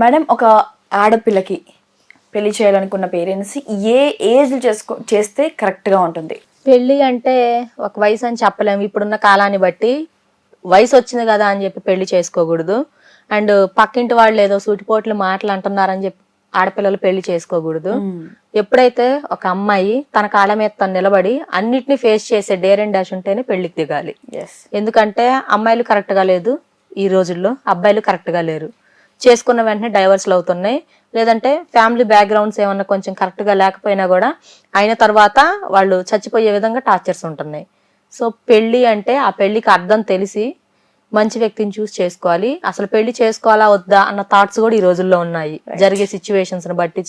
Madam, ఒక ఆడపిల్లకి పెళ్లి చేయాలనుకున్న పేరెంట్స్ ఏ ఏజ్ చేస్తే కరెక్ట్ గా ఉంటుంది? పెళ్లి అంటే ఒక వయసు అని చెప్పలేము. ఇప్పుడున్న కాలాన్ని బట్టి వయసు వచ్చింది కదా అని చెప్పి పెళ్లి చేసుకోకూడదు. అండ్ పక్కింటి వాళ్ళు ఏదో సూటిపోట్లు మాటలు అంటున్నారని చెప్పి ఆడపిల్లలు పెళ్లి చేసుకోకూడదు. ఎప్పుడైతే ఒక అమ్మాయి తన కాళ్ళ మీద తను నిలబడి అన్నిటిని ఫేస్ చేసే డేర్ అండ్ డాష్ ఉంటేనే పెళ్లికి దిగాలి. ఎందుకంటే అమ్మాయిలు కరెక్ట్ గా లేదు ఈ రోజుల్లో, అబ్బాయిలు కరెక్ట్ గా లేరు. చేసుకున్న వెంటనే డైవర్స్లు అవుతున్నాయి. లేదంటే ఫ్యామిలీ బ్యాక్గ్రౌండ్స్ ఏమన్నా కొంచెం కరెక్ట్ గా లేకపోయినా కూడా అయిన తర్వాత వాళ్ళు చచ్చిపోయే విధంగా టార్చర్స్ ఉంటున్నాయి. సో పెళ్లి అంటే ఆ పెళ్లికి అర్థం తెలిసి మంచి వ్యక్తిని చూస్ చేసుకోవాలి. అసలు పెళ్లి చేసుకోవాలా వద్దా అన్న థాట్స్ కూడా ఈ రోజుల్లో ఉన్నాయి. జరిగే సిచ్యువేషన్స్ ని బట్టి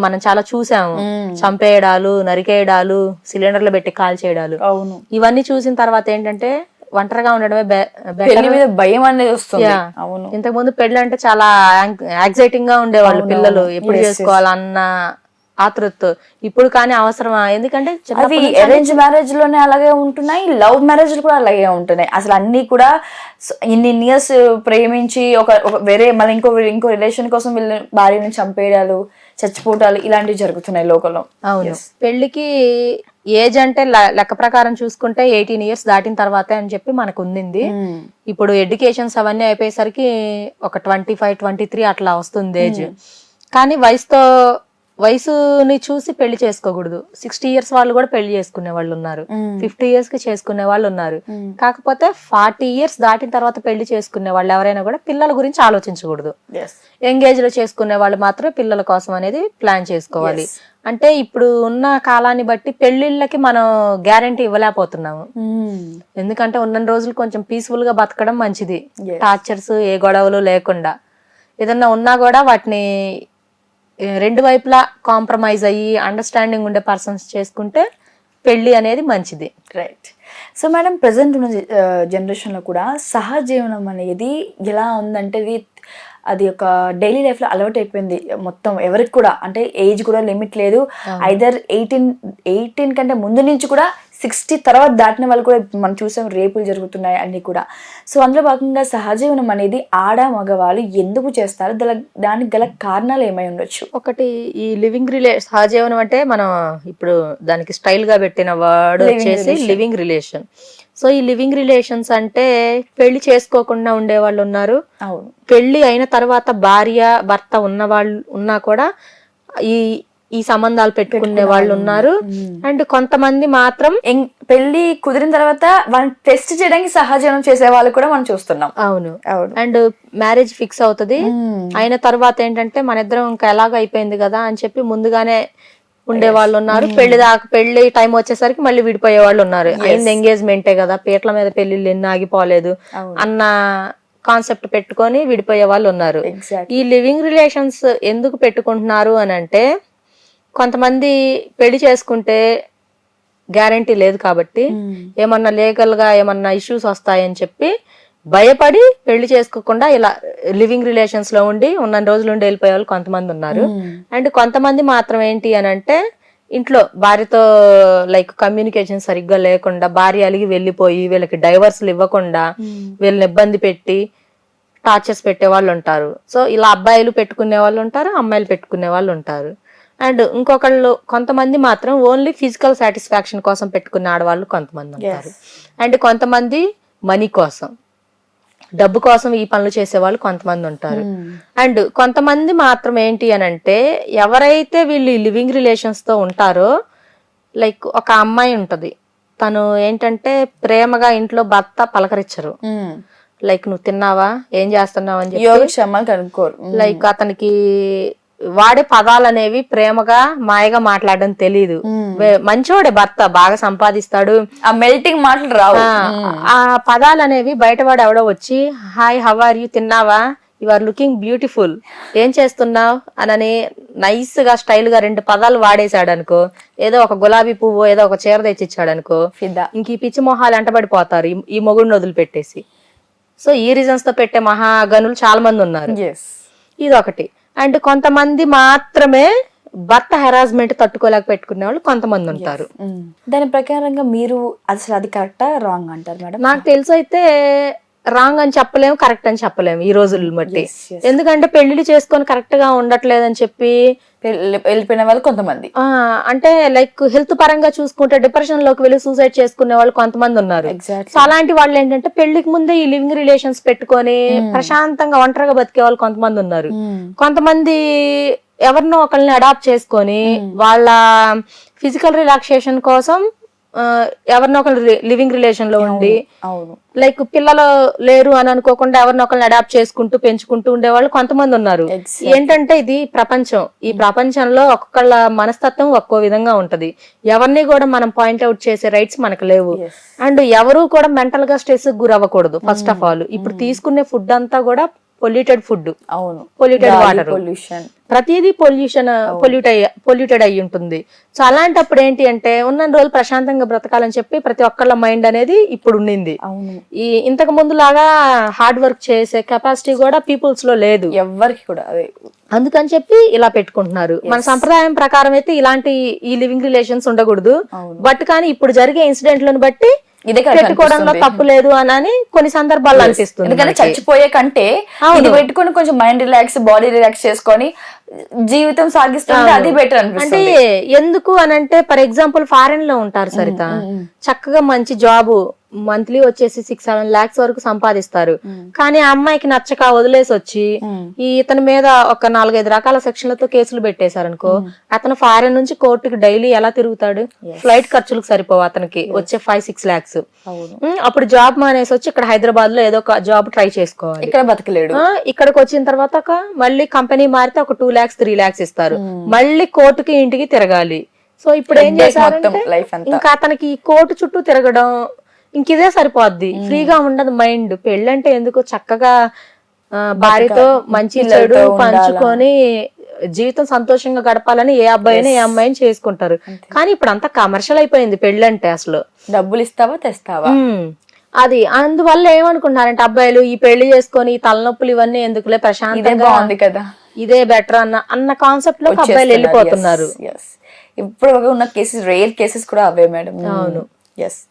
మనం చాలా చూసాము. చంపేయడాలు, నరికేయడాలు, సిలిండర్లు పెట్టి కాల్ చేయడాలు. ఇవన్నీ చూసిన తర్వాత ఏంటంటే ఒంటరిగా ఉండడమే భయం అనేది వస్తుంది. ఇంతకు ముందు పెళ్లి అంటే చాలా యాంగ్జైటింగ్ గా ఉండేవాళ్ళు పిల్లలు, ఎప్పుడు చేసుకోవాలన్న ఆతృత. ఇప్పుడు కానీ అవసరమా? ఎందుకంటే అవి అరేంజ్ మ్యారేజ్ లోనే అలాగే ఉంటున్నాయి, లవ్ మ్యారేజ్ కూడా అలాగే ఉంటున్నాయి. అసలు అన్ని కూడా ఇన్ని ఇయర్స్ ప్రేమించి ఒక వేరే మళ్ళీ ఇంకో రిలేషన్ కోసం వీళ్ళ భార్యని చంపేయడాలు, చచ్చిపోవటాలు ఇలాంటివి జరుగుతున్నాయి లోకంలో. అవును. పెళ్లికి ఏజ్ అంటే లెక్క ప్రకారం చూసుకుంటే 18 years దాటిన తర్వాతే అని చెప్పి మనకు ఉంది. ఇప్పుడు ఎడ్యుకేషన్స్ అవన్నీ అయిపోయేసరికి ఒక 25, 23 అట్లా వస్తుంది ఏజ్. కానీ వయసుని చూసి పెళ్లి చేసుకోకూడదు. 60 years వాళ్ళు కూడా పెళ్లి చేసుకునే వాళ్ళు ఉన్నారు, 50 years కి చేసుకునే వాళ్ళు ఉన్నారు. కాకపోతే 40 years దాటిన తర్వాత పెళ్లి చేసుకునే వాళ్ళు ఎవరైనా కూడా పిల్లల గురించి ఆలోచించకూడదు. యంగేజ్ లో చేసుకునే వాళ్ళు మాత్రమే పిల్లల కోసం అనేది ప్లాన్ చేసుకోవాలి. అంటే ఇప్పుడు ఉన్న కాలాన్ని బట్టి పెళ్లిళ్ళకి మనం గ్యారంటీ ఇవ్వలేకపోతున్నాము. ఎందుకంటే ఉన్న రోజులు కొంచెం పీస్ఫుల్ గా బతకడం మంచిది, టార్చర్స్ ఏ గొడవలు లేకుండా. ఏదన్నా ఉన్నా కూడా వాటిని రెండు వైపులా కాంప్రమైజ్ అయ్యి అండర్స్టాండింగ్ ఉండే పర్సన్స్ చేసుకుంటే పెళ్లి అనేది మంచిది. రైట్. సో మేడం, ప్రజెంట్ ఉన్న జనరేషన్ లో కూడా సహజీవనం అనేది ఎలా ఉందంటే అది ఒక డైలీ లైఫ్ లో అలవాటు అయిపోయింది మొత్తం ఎవరికి కూడా. అంటే ఏజ్ కూడా లిమిట్ లేదు. ఐదర్ 18 కంటే ముందు నుంచి కూడా 60 తర్వాత దాటిన వాళ్ళు కూడా మనం చూసాం రేపులు జరుగుతున్నాయి అన్ని కూడా. సో అందులో భాగంగా సహజీవనం అనేది మగవాళ్ళు ఎందుకు చేస్తారు, దానికి గల కారణాలు ఏమై ఉండొచ్చు? ఒకటి, ఈ లివింగ్ సహజీవనం అంటే మనం ఇప్పుడు దానికి స్టైల్ గా పెట్టిన వర్డ్ వచ్చేసి లివింగ్ రిలేషన్. సో ఈ లివింగ్ రిలేషన్స్ అంటే పెళ్లి చేసుకోకుండా ఉండే వాళ్ళు ఉన్నారు, పెళ్లి అయిన తర్వాత భార్య భర్త ఉన్న వాళ్ళు ఉన్నా కూడా ఈ సంబంధాలు పెట్టుకునే వాళ్ళు ఉన్నారు. అండ్ కొంతమంది మాత్రం పెళ్లి కుదిరిన తర్వాత వాళ్ళని టెస్ట్ చేయడానికి సహజీవనం చేసే వాళ్ళు కూడా మనం చూస్తున్నాం. అవును. అండ్ మ్యారేజ్ ఫిక్స్ అవుతుంది, అయిన తర్వాత ఏంటంటే మన ఇద్దరం ఇంకా ఎలాగో అయిపోయింది కదా అని చెప్పి ముందుగానే ఉండే వాళ్ళు ఉన్నారు. పెళ్లి టైం వచ్చేసరికి మళ్ళీ విడిపోయే వాళ్ళు ఉన్నారు. అయింది ఎంగేజ్మెంటే కదా, పీటల మీద పెళ్లిళ్ళు ఎన్ని ఆగిపోలేదు అన్న కాన్సెప్ట్ పెట్టుకొని విడిపోయే వాళ్ళు ఉన్నారు. ఈ లివింగ్ రిలేషన్స్ ఎందుకు పెట్టుకుంటున్నారు అని అంటే, కొంతమంది పెళ్లి చేసుకుంటే గ్యారంటీ లేదు కాబట్టి ఏమన్నా లీగల్ గా ఏమన్నా ఇష్యూస్ వస్తాయని చెప్పి భయపడి పెళ్లి చేసుకోకుండా ఇలా లివింగ్ రిలేషన్స్ లో ఉండి ఉన్న రోజులు ఉండి వెళ్ళిపోయే వాళ్ళు కొంతమంది ఉన్నారు. అండ్ కొంతమంది మాత్రం ఏంటి అని అంటే, ఇంట్లో భార్యతో లైక్ కమ్యూనికేషన్ సరిగ్గా లేకుండా భార్య అలిగి వెళ్ళిపోయి వీళ్ళకి డైవర్స్లు ఇవ్వకుండా వీళ్ళని ఇబ్బంది పెట్టి టార్చర్స్ పెట్టే వాళ్ళు ఉంటారు. సో ఇలా అబ్బాయిలు పెట్టుకునే వాళ్ళు ఉంటారు, అమ్మాయిలు పెట్టుకునే వాళ్ళు ఉంటారు. అండ్ కొంతమంది మాత్రం ఓన్లీ ఫిజికల్ సాటిస్ఫాక్షన్ కోసం పెట్టుకునే ఆడవాళ్ళు కొంతమంది ఉంటారు. అండ్ కొంతమంది మనీ కోసం, డబ్బు కోసం ఈ పనులు చేసేవాళ్ళు కొంతమంది ఉంటారు. అండ్ కొంతమంది మాత్రం ఏంటి అని అంటే, ఎవరైతే వీళ్ళు లివింగ్ రిలేషన్స్ తో ఉంటారో, లైక్ ఒక అమ్మాయి ఉంటది, తను ఏంటంటే ప్రేమగా ఇంట్లో భర్త పలకరించరు, లైక్ నువ్వు తిన్నావా, ఏం చేస్తున్నావు అని చెప్పి లైక్ అతనికి వాడే పదాలు అనేవి ప్రేమగా మాయగా మాట్లాడడం తెలీదు. మంచివాడే భర్త, బాగా సంపాదిస్తాడు, ఆ మెల్టింగ్ మాటలు రావు. ఆ పదాలు అనేవి బయటవాడు ఎవడో వచ్చి హాయ్ హౌ ఆర్ యూ, తిన్నావా, యు ఆర్ లుకింగ్ బ్యూటిఫుల్, ఏం చేస్తున్నావు అని నైస్ గా స్టైల్ గా 2 పదాలు వాడేశాడు అనుకో, ఏదో ఒక గులాబీ పువ్వు ఏదో ఒక చీర తెచ్చిచ్చాడు అనుకో, ఇంక ఈ పిచ్చి మొహాలు ఎంటబడిపోతారు ఈ మొగుడిని వదిలిపెట్టేసి. సో ఈ రీజన్స్ తో పెట్టే మహాగనులు చాలా మంది ఉన్నారు. ఇది ఒకటి. అండ్ కొంతమంది మాత్రమే భర్త హెరాస్మెంట్ తట్టుకోలేక పెట్టుకునే వాళ్ళు కొంతమంది ఉంటారు. దాని ప్రకారంగా మీరు అసలు అది కరెక్టా రాంగ్ అంటారు మేడం? నాకు తెలిసి అయితే రాంగ్ అని చెప్పలేము, కరెక్ట్ అని చెప్పలేము ఈ రోజులు బట్టి. Yes, yes. ఎందుకంటే పెళ్లిళ్ళు చేసుకొని కరెక్ట్ గా ఉండట్లేదని చెప్పి వెళ్ళిపోయిన వాళ్ళు కొంతమంది. అంటే లైక్ హెల్త్ పరంగా చూసుకుంటే డిప్రెషన్ లోకి వెళ్ళి సూసైడ్ చేసుకునే వాళ్ళు కొంతమంది ఉన్నారు. Exactly. సో అలాంటి వాళ్ళు ఏంటంటే పెళ్లికి ముందే ఈ లివింగ్ రిలేషన్స్ పెట్టుకొని ప్రశాంతంగా ఒంటరిగా బతికే వాళ్ళు కొంతమంది ఉన్నారు. కొంతమంది ఎవరినో ఒకరిని అడాప్ట్ చేసుకొని వాళ్ళ ఫిజికల్ రిలాక్సేషన్ కోసం ఎవరినో ఒకరు లివింగ్ రిలేషన్ లో ఉండి అవును, లైక్ పిల్లలు లేరు అని అనుకోకుండా ఎవరినో ఒకరిని అడాప్ట్ చేసుకుంటూ పెంచుకుంటూ ఉండేవాళ్ళు కొంతమంది ఉన్నారు. ఏంటంటే ఇది ప్రపంచం. ఈ ప్రపంచంలో ఒక్కొక్కళ్ళ మనస్తత్వం ఒక్కో విధంగా ఉంటది. ఎవరిని కూడా మనం పాయింట్అవుట్ చేసే రైట్స్ మనకు లేవు. అండ్ ఎవరు కూడా మెంటల్ గా స్ట్రెస్ గురవ్వకూడదు. ఫస్ట్ ఆఫ్ ఆల్ ఇప్పుడు తీసుకునే ఫుడ్ అంతా కూడా పొల్యూటెడ్ ఫుడ్, అవును, పొల్యూటెడ్ వాటర్, పొల్యూషన్, ప్రతిదీ పొల్యూటెడ్ అయ్యి ఉంటుంది. సో అలాంటప్పుడు ఏంటి అంటే ఉన్న రోజులు ప్రశాంతంగా బ్రతకాలని చెప్పి ప్రతి ఒక్కళ్ళ మైండ్ అనేది ఇప్పుడు ఉండింది. ఈ ఇంతకు ముందు లాగా హార్డ్ వర్క్ చేసే కెపాసిటీ కూడా పీపుల్స్ లో లేదు ఎవరికి కూడా. అదే అందుకని చెప్పి ఇలా పెట్టుకుంటున్నారు. మన సంప్రదాయం ప్రకారం అయితే ఇలాంటి ఈ లివింగ్ రిలేషన్స్ ఉండకూడదు. బట్ కానీ ఇప్పుడు జరిగే ఇన్సిడెంట్లను బట్టి ఇదే పెట్టుకోవడంలో తప్పు లేదు అని కొన్ని సందర్భాల్లో అనిపిస్తుంది. ఎందుకంటే చచ్చిపోయే కంటే ఇది పెట్టుకొని కొంచెం మైండ్ రిలాక్స్, బాడీ రిలాక్స్ చేసుకొని జీవితం సాగిస్తుంటే అది బెటర్ అంటే అనిపిస్తుంది. ఎందుకు అని అంటే ఫర్ ఎగ్జాంపుల్ ఫారెన్ లో ఉంటారు సరిత, చక్కగా మంచి జాబ్, మంత్లీ వచ్చేసి 6-7 lakhs వరకు సంపాదిస్తారు. కానీ ఆ అమ్మాయికి నచ్చక వదిలేసి వచ్చి ఈ ఇతని మీద ఒక 4-5 రకాల సెక్షన్లతో కేసులు పెట్టేశారనుకో, అతను ఫారెన్ నుంచి కోర్టుకి డైలీ ఎలా తిరుగుతాడు? ఫ్లైట్ ఖర్చులకు సరిపోవు అతనికి వచ్చే 5-6 lakhs. అప్పుడు జాబ్ మానేసి వచ్చి ఇక్కడ హైదరాబాద్ లో ఏదో ఒక జాబ్ ట్రై చేసుకోవాలి. ఇక్కడ బతకలేడు. ఇక్కడికి వచ్చిన తర్వాత మళ్ళీ కంపెనీ మారితే ఒక 2 lakhs 3 lakhs ఇస్తారు. మళ్ళీ కోర్టుకి ఇంటికి తిరగాలి. సో ఇప్పుడు ఏం చేశారంటే ఇంకా అతనికి ఈ కోర్టు చుట్టూ తిరగడం ఇంక ఇదే సరిపోద్ది. ఫ్రీగా ఉండదు మైండ్. పెళ్ళంటే ఎందుకు చక్కగా భార్యతో మంచి చెడు పంచుకొని జీవితం సంతోషంగా గడపాలని ఏ అబ్బాయిని ఏ అమ్మాయిని చేసుకుంటారు. కానీ ఇప్పుడు అంతా కమర్షియల్ అయిపోయింది పెళ్ళంటే. అసలు డబ్బులు ఇస్తావా తెస్తావా అది. అందువల్ల ఏమనుకుంటున్నారంటే అబ్బాయిలు ఈ పెళ్లి చేసుకొని తలనొప్పులు ఇవన్నీ ఎందుకులే, ప్రశాంతంగా బాగుంది కదా, ఇదే బెటర్ అన్న కాన్సెప్ట్ లో అబ్బాయిలు వెళ్ళిపోతున్నారు. ఇప్పుడు ఉన్న కేసెస్, రేర్ కేసెస్ కూడా అవే మేడం. అవును. ఎస్.